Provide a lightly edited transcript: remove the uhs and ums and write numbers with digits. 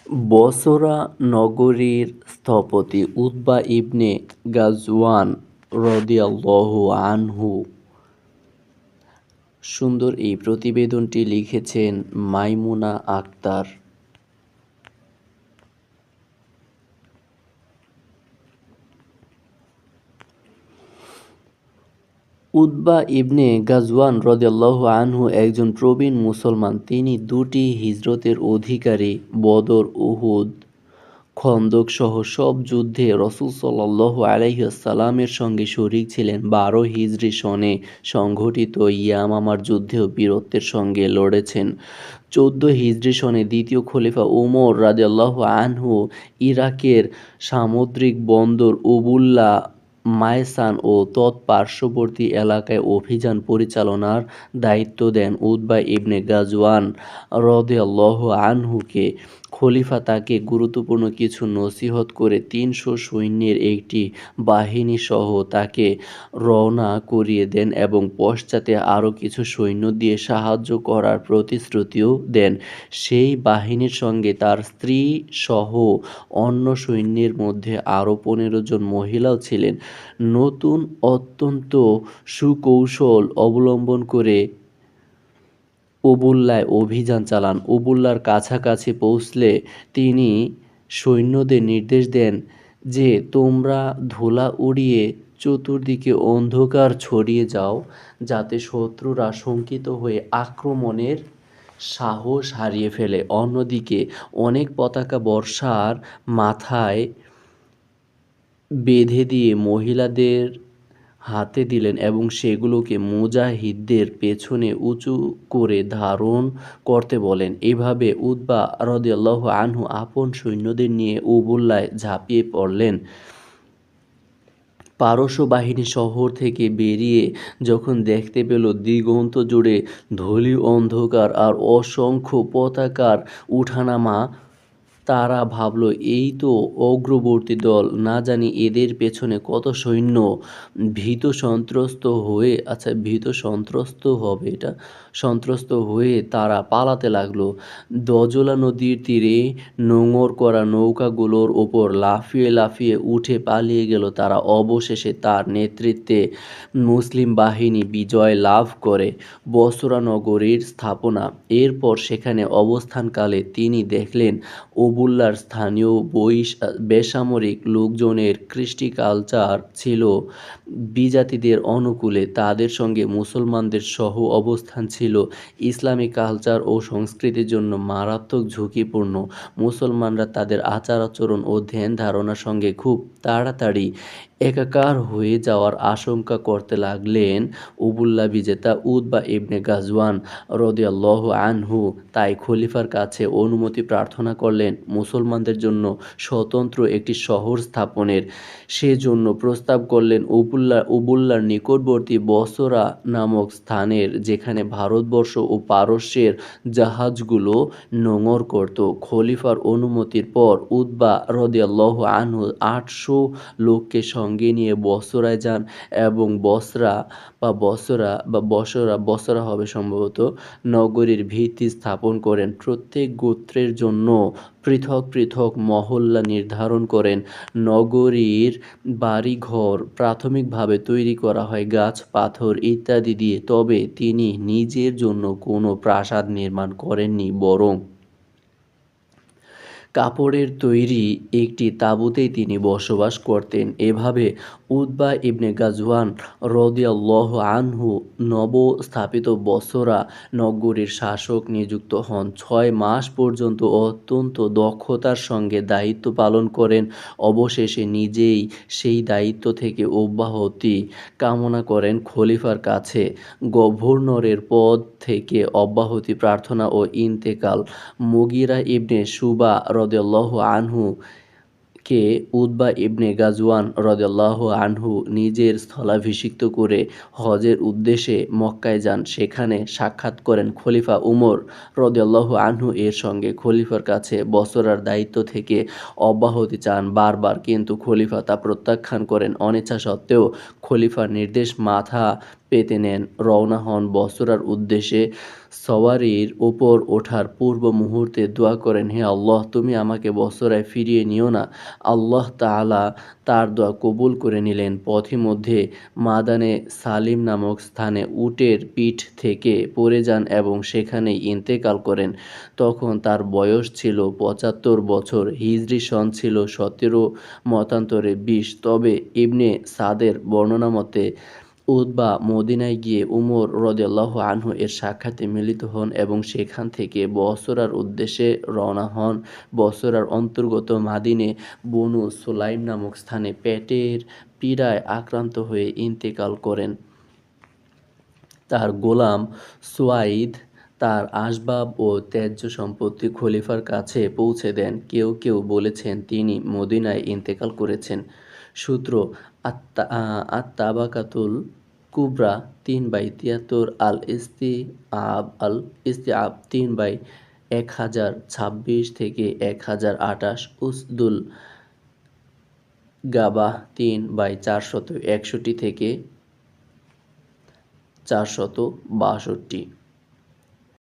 বসরা নগরীর স্থপতি উতবা ইবনে গাজওয়ান রাদিয়াল্লাহু আনহু। সুন্দর এই প্রতিবেদনটি লিখেছেন মাইমুনা আক্তার। উতবা ইবনে গাজওয়ান রাদিয়াল্লাহু আনহু একজন প্রবীণ মুসলমান। তিনি দুটি হিজরতের অধিকারী। বদর, উহুদ, খন্দক সহ সব যুদ্ধে রাসূল সাল্লাল্লাহু আলাইহি ওয়াসাল্লামের সঙ্গে শরীক ছিলেন। ১২ হিজরি সনে সংঘটিত ইয়ামামার যুদ্ধেও বীরত্বের সঙ্গে লড়েছেন। ১৪ হিজরি সনে দ্বিতীয় খলিফা উমর রাদিয়াল্লাহু আনহু ইরাকের সামুদ্রিক বন্দর উবুল্লা, মায়সান ও তৎপার্শ্ববর্তী এলাকায় অভিযান পরিচালনার দায়িত্ব দেন উতবা ইবনে গাজওয়ান রাদিয়াল্লাহু আনহুকে। খলিফা তাকে গুরুত্বপূর্ণ কিছু নসিহত করে ৩০০ সৈন্যের একটি বাহিনীসহ তাকে রওনা করিয়ে দেন এবং পশ্চাতে আরও কিছু সৈন্য দিয়ে সাহায্য করার প্রতিশ্রুতিও দেন। সেই বাহিনীর সঙ্গে তার স্ত্রী সহ অন্য সৈন্যের মধ্যে আরও ১৫ জন মহিলাও ছিলেন। নতুন অত্যন্ত সুকৌশল অবলম্বন করে উবুল্লায় অভিযান চালান। উবুল্লার কাছাকাছি পৌঁছলে তিনি সৈন্যদের নির্দেশ দেন যে, তোমরা ধুলা উড়িয়ে চতুর্দিকে অন্ধকার ছড়িয়ে যাও, যাতে শত্রুরা শঙ্কিত হয়ে আক্রমণের সাহস হারিয়ে ফেলে। অন্যদিকে অনেক পতাকা বর্শার মাথায় বেঁধে দিয়ে মহিলাদের হাতে দিলেন এবং সেগুলোকে মুজাহিদদের পেছনে উঁচু করে ধারণ করতে বলেন। এভাবে উতবা রাদিয়াল্লাহু আনহু আপন সৈন্যদের নিয়ে উবুল্লায় ঝাঁপিয়ে পড়লেন। পারস্য বাহিনী শহর থেকে বেরিয়ে যখন দেখতে পেল দিগন্ত জুড়ে ধূলি অন্ধকার আর অসংখ্য পতাকার উঠানামা, তারা ভাবল, এই তো অগ্রবর্তী দল, না জানি এদের পেছনে কত সৈন্য। সন্ত্রস্ত হয়ে তারা পালাতে লাগলো। দজলা নদীর তীরে নোঙর করা নৌকাগুলোর ওপর লাফিয়ে লাফিয়ে উঠে পালিয়ে গেল তারা। অবশেষে তার নেতৃত্বে মুসলিম বাহিনী বিজয় লাভ করে বসরা নগরীর স্থাপনা। এরপর সেখানে অবস্থানকালে তিনি দেখলেন উবুল্লার স্থানীয় বেসামরিক লোকজনের কৃষ্টি কালচার ছিল বিজাতিদের অনুকূলে। তাদের সঙ্গে মুসলমানদের সহ অবস্থান ছিল ইসলামী কালচার ও সংস্কৃতির জন্য মারাত্মক ঝুঁকিপূর্ণ। মুসলমানরা তাদের আচার আচরণ ও ধ্যান ধারণার সঙ্গে খুব তাড়াতাড়ি একাকার হয়ে যাওয়ার আশঙ্কা করতে লাগলেন। উবুল্লা বিজেতা উতবা ইবনে গাজওয়ান রাদিয়াল্লাহু আনহু তাই খলিফার কাছে অনুমতি প্রার্থনা করলেন মুসলমানদের জন্য স্বতন্ত্র একটি শহর স্থাপনের। সেজন্য প্রস্তাব করলেন উবুল্লার নিকটবর্তী বসরা নামক স্থানের, যেখানে ভারতবর্ষ ও পারস্যের জাহাজগুলো নোঙর করত। খলিফার অনুমতির পর উতবা রাদিয়াল্লাহু আনহু ৮০০ লোককে সঙ্গে নিয়ে বসরায় যান এবং বসরা হবে সম্ভবত, নগরীর ভিত্তি স্থাপন করেন। প্রত্যেক গোত্রের জন্য পৃথক পৃথক মহল্লা নির্ধারণ করেন। নগরীর বাড়িঘর প্রাথমিকভাবে তৈরি করা হয় গাছ, পাথর ইত্যাদি দিয়ে। তবে তিনি নিজের জন্য কোনো প্রাসাদ নির্মাণ করেননি, বরং কাপড়ের তৈরি একটি তাঁবুতেই তিনি বসবাস করতেন। এভাবে উতবা ইবনে গাজওয়ান রাদিয়াল্লাহু আনহু নবস্থাপিত বসরা নগরীর শাসক নিযুক্ত হন। ৬ মাস পর্যন্ত অত্যন্ত দক্ষতার সঙ্গে দায়িত্ব পালন করেন। অবশেষে নিজেই সেই দায়িত্ব থেকে অব্যাহতি কামনা করেন খলিফার কাছে। গভর্নরের পদ থেকে অব্যাহতি প্রার্থনা ও ইন্তেকাল। মুগিরা ইবনে শুবা রাদিয়াল্লাহু আনহু কে উতবা ইবনে গাজওয়ান রাদিয়াল্লাহু আনহু নিজের স্থলাভিষিক্ত করে হজের উদ্দেশ্যে মক্কায় যান। সেখানে সাক্ষাৎ করেন খলিফা উমর রাদিয়াল্লাহু আনহু এর সঙ্গে। খলিফার কাছে বসরার দায়িত্ব থেকে অব্যাহতি চান বারবার, কিন্তু খলিফা তা প্রত্যাখ্যান করেন। অনিচ্ছা সত্ত্বেও খলিফার নির্দেশ মাথা পেতে নেন, রওনা হন বসরার উদ্দেশ্যে। সওয়ারির ওপর ওঠার পূর্ব মুহূর্তে দোয়া করেন, হে আল্লাহ, তুমি আমাকে বসরায় ফিরিয়ে নিও না। আল্লাহ তাআলা তার দোয়া কবুল করে নিলেন। পথিমধ্যে মাদানে সালিম নামক স্থানে উটের পিঠ থেকে পড়ে যান এবং সেখানেই ইন্তেকাল করেন। তখন তার বয়স ছিল ৭৫ বছর। হিজরি সন ছিল ১৭, মতান্তরে ২০। তবে ইবনে সাদের বর্ণনা মতে উতবা মদিনায় গিয়ে উমর রাদিয়াল্লাহু আনহু এর সাক্ষাতে মিলিত হন এবং সেখান থেকে বসরার উদ্দেশ্যে রওনা হন। বসরার অন্তর্গত মাদিনে বনু সুলাইম নামক স্থানে পেটের পীড়ায় আক্রান্ত হয়ে ইন্তেকাল করেন। তার গোলাম সুয়াইদ তার আসবাব ও ত্যায্য সম্পত্তি খলিফার কাছে পৌঁছে দেন। কেউ কেউ বলেছেন তিনি মদিনায় ইন্তেকাল করেছেন। সূত্র আত-তাবাকাতুল কুবরা ৩/৭৩, আল ইস্তিআব ৩/১০২৬ থেকে ১০২৮, উসদুল গাবাহ ৩/৪৬১ থেকে ৪৬২